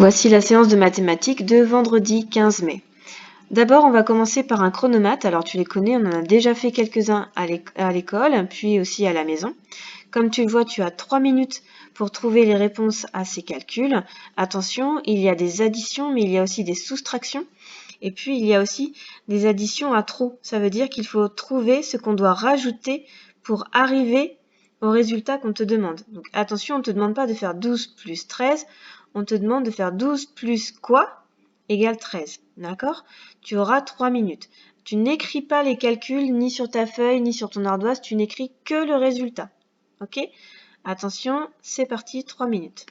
Voici la séance de mathématiques de vendredi 15 mai. D'abord, on va commencer par un chronomètre. Alors, tu les connais, on en a déjà fait quelques-uns à l'école, puis aussi à la maison. Comme tu le vois, tu as 3 minutes pour trouver les réponses à ces calculs. Attention, il y a des additions, mais il y a aussi des soustractions. Et puis, il y a aussi des additions à trop. Ça veut dire qu'il faut trouver ce qu'on doit rajouter pour arriver au résultat qu'on te demande. Donc, attention, on ne te demande pas de faire 12 plus 13. On te demande de faire 12 plus quoi égale 13. D'accord? Tu auras 3 minutes. Tu n'écris pas les calculs ni sur ta feuille ni sur ton ardoise, tu n'écris que le résultat. Ok? Attention, c'est parti, 3 minutes.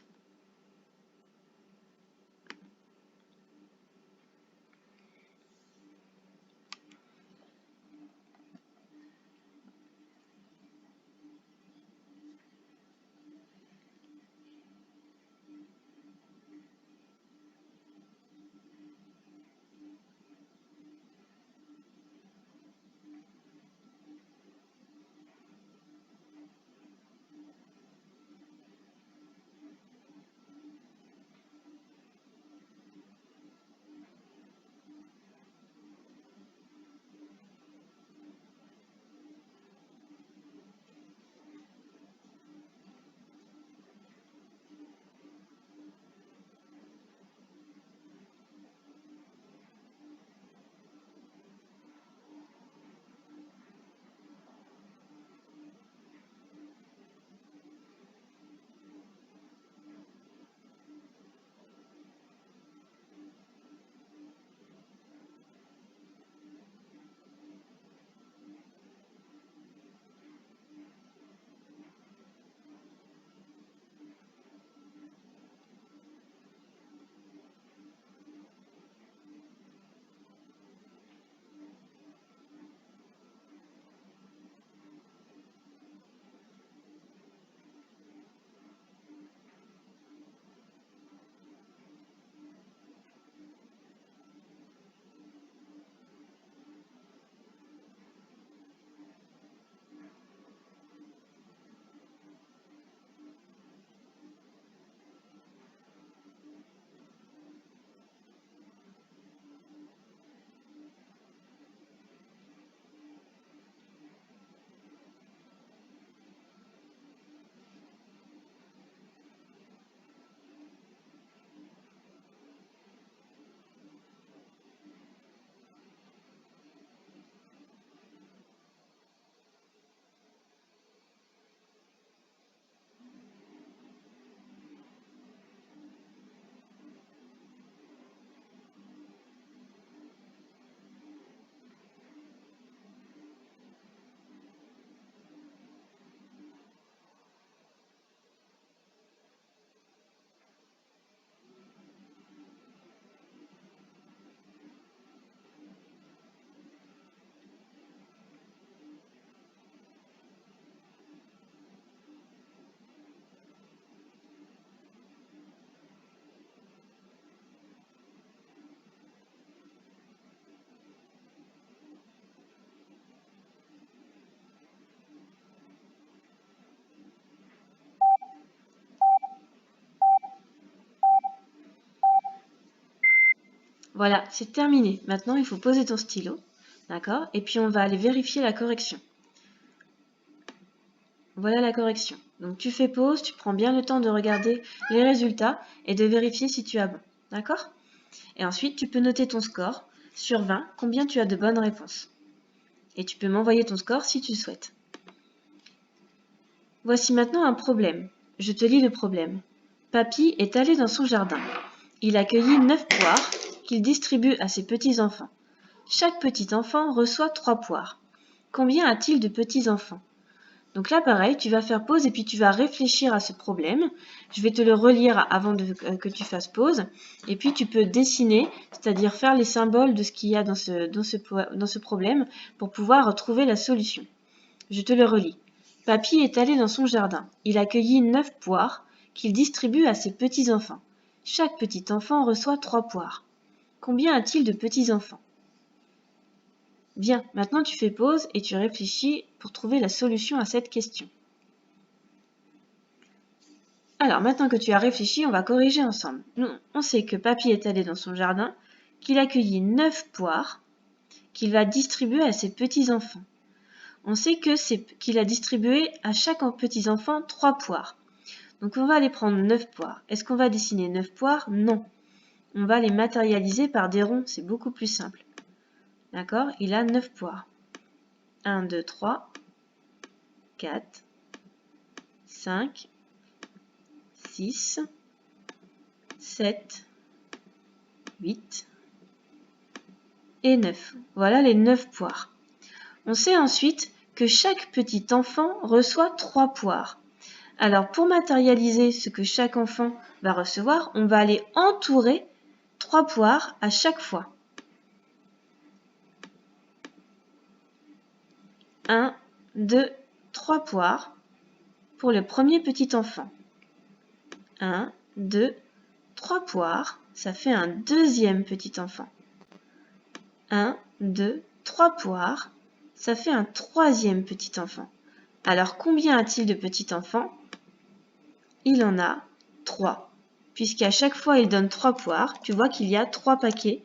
Voilà, c'est terminé. Maintenant, il faut poser ton stylo, d'accord? Et puis, on va aller vérifier la correction. Voilà la correction. Donc, tu fais pause, tu prends bien le temps de regarder les résultats et de vérifier si tu as bon, d'accord? Et ensuite, tu peux noter ton score sur 20, combien tu as de bonnes réponses. Et tu peux m'envoyer ton score si tu souhaites. Voici maintenant un problème. Je te lis le problème. Papy est allé dans son jardin. Il a cueilli 9 poires qu'il distribue à ses petits-enfants. Chaque petit enfant reçoit 3 poires. Combien a-t-il de petits-enfants? Donc là, pareil, tu vas faire pause et puis tu vas réfléchir à ce problème. Je vais te le relire avant que tu fasses pause. Et puis tu peux dessiner, c'est-à-dire faire les symboles de ce qu'il y a dans ce problème pour pouvoir trouver la solution. Je te le relis. Papy est allé dans son jardin. Il a cueilli 9 poires qu'il distribue à ses petits-enfants. Chaque petit enfant reçoit 3 poires. Combien a-t-il de petits-enfants? Bien, maintenant tu fais pause et tu réfléchis pour trouver la solution à cette question. Alors, maintenant que tu as réfléchi, on va corriger ensemble. Nous, on sait que Papy est allé dans son jardin, qu'il a cueilli 9 poires, qu'il va distribuer à ses petits-enfants. On sait qu'il a distribué à chaque petit-enfant 3 poires. Donc on va aller prendre 9 poires. Est-ce qu'on va dessiner 9 poires? Non. On va les matérialiser par des ronds, c'est beaucoup plus simple. D'accord? Il a 9 poires. 1, 2, 3, 4, 5, 6, 7, 8 et 9. Voilà les 9 poires. On sait ensuite que chaque petit enfant reçoit 3 poires. Alors pour matérialiser ce que chaque enfant va recevoir, on va aller entourer 3 poires à chaque fois. 1, 2, 3 poires pour le premier petit enfant. 1, 2, 3 poires, ça fait un deuxième petit enfant. 1, 2, 3 poires, ça fait un troisième petit enfant. Alors combien a-t-il de petits enfants? Il en a 3. Puisqu'à chaque fois il donne 3 poires, tu vois qu'il y a 3 paquets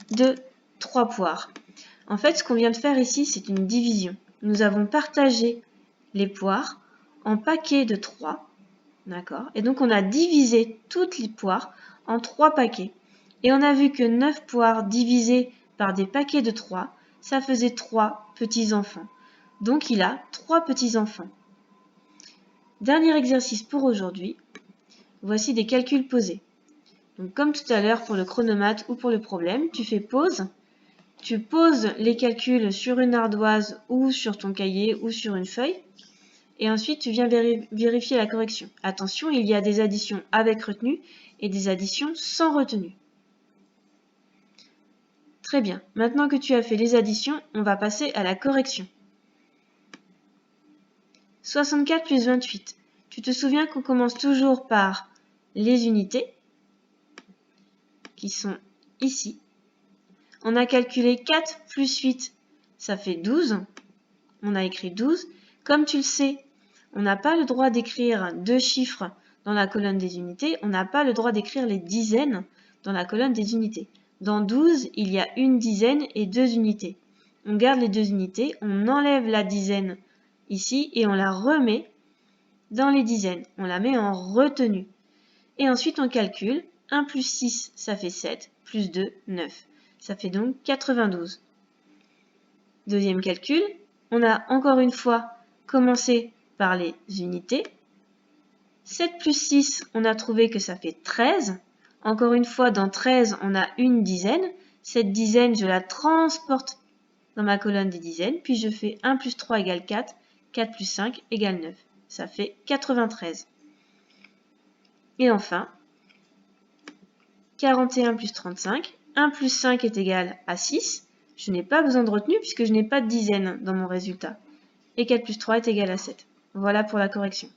de 3 poires. En fait, ce qu'on vient de faire ici, c'est une division. Nous avons partagé les poires en paquets de 3. D'accord? Et donc, on a divisé toutes les poires en 3 paquets. Et on a vu que 9 poires divisées par des paquets de 3, ça faisait 3 petits-enfants. Donc, il a 3 petits-enfants. Dernier exercice pour aujourd'hui. Voici des calculs posés. Donc, comme tout à l'heure pour le chronomètre ou pour le problème, tu fais pause. Tu poses les calculs sur une ardoise ou sur ton cahier ou sur une feuille. Et ensuite, tu viens vérifier la correction. Attention, il y a des additions avec retenue et des additions sans retenue. Très bien. Maintenant que tu as fait les additions, on va passer à la correction. 64 plus 28. Tu te souviens qu'on commence toujours par les unités, qui sont ici. On a calculé 4 plus 8, ça fait 12. On a écrit 12. Comme tu le sais, on n'a pas le droit d'écrire 2 chiffres dans la colonne des unités. On n'a pas le droit d'écrire les dizaines dans la colonne des unités. Dans 12, il y a une dizaine et 2 unités. On garde les 2 unités, on enlève la dizaine ici et on la remet dans les dizaines. On la met en retenue. Et ensuite, on calcule. 1 plus 6, ça fait 7, plus 2, 9. Ça fait donc 92. Deuxième calcul, on a encore une fois commencé par les unités. 7 plus 6, on a trouvé que ça fait 13. Encore une fois, dans 13, on a une dizaine. Cette dizaine, je la transporte dans ma colonne des dizaines. Puis je fais 1 plus 3 égale 4. 4 plus 5 égale 9. Ça fait 93. Et enfin, 41 plus 35. 1 plus 5 est égal à 6. Je n'ai pas besoin de retenue puisque je n'ai pas de dizaine dans mon résultat. Et 4 plus 3 est égal à 7. Voilà pour la correction.